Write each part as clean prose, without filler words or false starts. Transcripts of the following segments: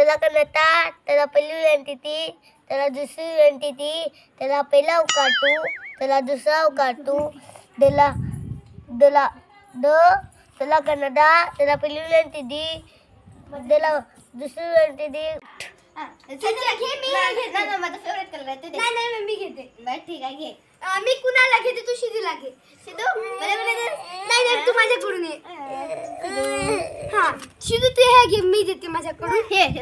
त्याला कनता त्याला पहिली उलटी ती त्याला दुसरी उलटी ती त्याला पहिला काटू त्याला दुसरा काटू त्याला त्याला द त्याला कनदा त्याला पहिली उलटी दी त्याला दुसरी उलटी दी माझा फेवरेट कलर आहे. नाही मी घेते. ठीक आहे घे. मी कुणाला घेते तू शिदूला घे. शिदू नाही तू माझ्याकडून ये. हा शिदू तू हे घे मी देते माझ्याकडून.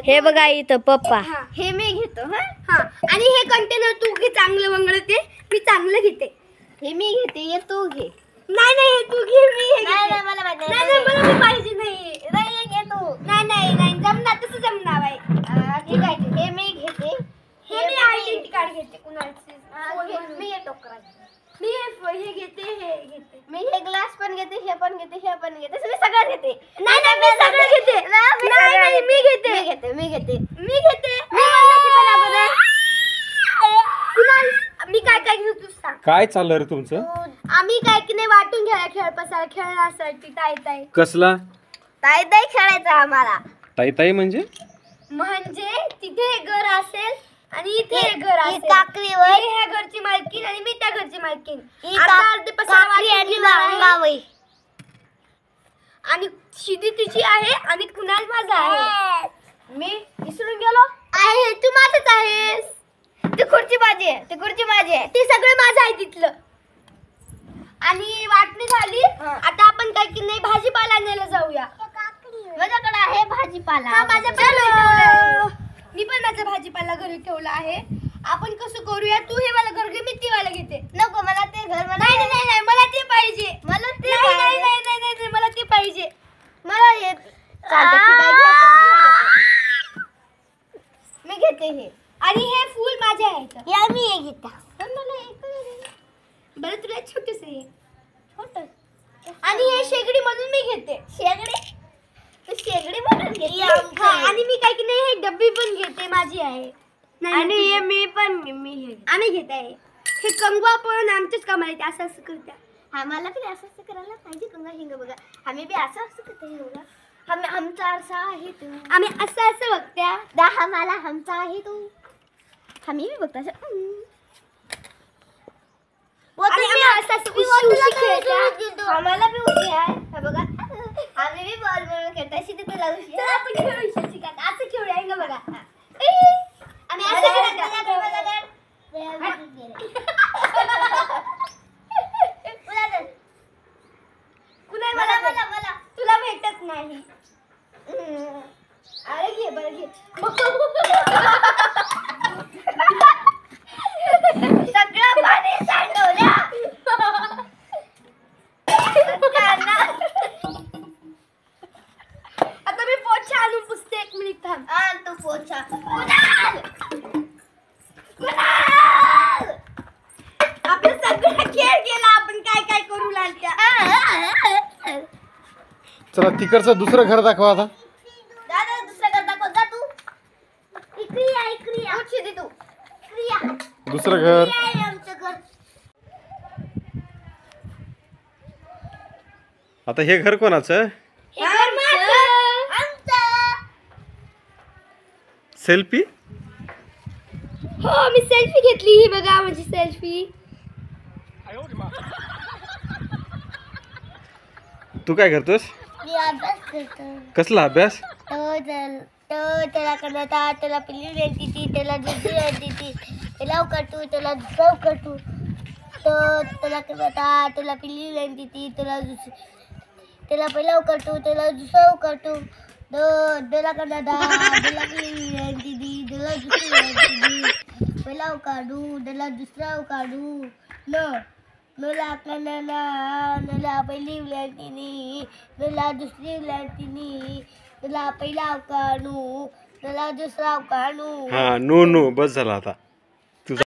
हे बघा इथं पप्पा हे मी घेतो. हा आणि हे कंटेनर तू घे चांगलं वंगळ ते मी चांगलं घेते. हे मी घेते हे तू घे. नाही तू घे मी हे घेते. मला माहिती नाही मला ते पाहिजे नाही. घे तू. नाही जमणार तसं जमणार आहे. ठीक आहे हे मी घेते. हे मी आयडेंटिटी कार्ड घेते कुणाची. मी हे टोकरा मी हे घेते हे घेते. मी हे ग्लास पण घेते हे पण घेते हे पण घेते. मी सगळं घेते. नाही मी सगळं घेते. नाही मी घेते. मी काय घेऊ तू सांग. काय चाललं रे तुमचं? आम्ही काय की नाही वाटून घ्यायला खेळ पसार खेळण्यासाठी ताई कसला ताई खेळायचा आम्हाला. ताई म्हणजे तिथे घर असेल आणि इथे घर असेल. काकरीवर ह्या घरची मालकीन आणि मी त्या घरची मालकीन. आणि शिदी तिची आहे आणि कुणाल माझा आहे. मी विसरून गेलो. आहे तू माझंच आहेस. ती खुर्ची माझी आहे. ती सगळं माझं आहे तिथलं. आणि वाटणी झाली. आता आपण काय की नाही भाजीपाला आणायला जाऊया. माझ्याकडे आहे भाजीपाला. मी पण माझा भाजीपाला घरी ठेवला आहे. आपण कसं करूया तू हे मला घर घे मी ती वाला घेते. नको मला ते घर नाही मला ते पाहिजे. मला ते नाही मला ते पाहिजे. मला हे मी घेते हे. आणि हे फूल माझे आहेत. या मी हे घेता. बरं तुला छोटस आहे छोट. आणि हे शेगडी म्हणून मी घेते. शेगडी म्हणून घेते. आणि मी काय की नाही हे डब्बी पण घेते माझी आहे. आणि हे मी आम्ही घेत आहे. हे कंगवा पण आमच्याच कामाला येते. असं करत्या. आम्हाला पण असं करायला पाहिजे. कंगवा हिंग बघा आम्ही बी असं करते. बघा आमचा असा आहे तू. आम्ही असं बघत्या. आम्हाला आमचा आहे तू. आम्ही बी बघतो आम्हाला बी उशी आहे बघा. आम्ही बी बॉल म्हणून खेळता. शिदी तुला उशी आपण खेळू उशीची का असं खेळूया हिंग बघा. आम्ही असं मला तुला भेटत नाही. अरे घे बरं घे. सगळं पाणी सांडवल्या. आता मी पोछा आणून पुसते. 1 मिनिट थांब. आण तू पोछा. आपलं सगळं खेळ गेला. आपण काय करू लागल्या. चला तिकडचं दुसरं घर दाखवा आता. दादा दुसरं घर दाखव जा तू. इक्रिया उठी दे तू. दुसरं घर आमचं घर. आता हे घर कोणाचं? सेल्फी. हो मी सेल्फी घेतली. ही बघा माझी सेल्फी. तू काय करतोस? मी अभ्यास करतो. कसला अभ्यास? त्याला करता त्याला पहिली उलटी ती त्याला दुसरी उलटी ती त्याला काटू त्याला दुसरा काटू. त्याला करता त्याला पहिली उलटी ती त्याला पहिला काटू त्याला दुसरा काटू. त्याला करता त्याला पहिली उलटी ती त्याला दुसरी उलटी ती पहिला काढू त्याला दुसरा काढू. मला नला पहिली उलटीनी नला दुसरी उलटीनी नला पहिला काढू नला दुसरा काढू. हा नो बस झाला आता.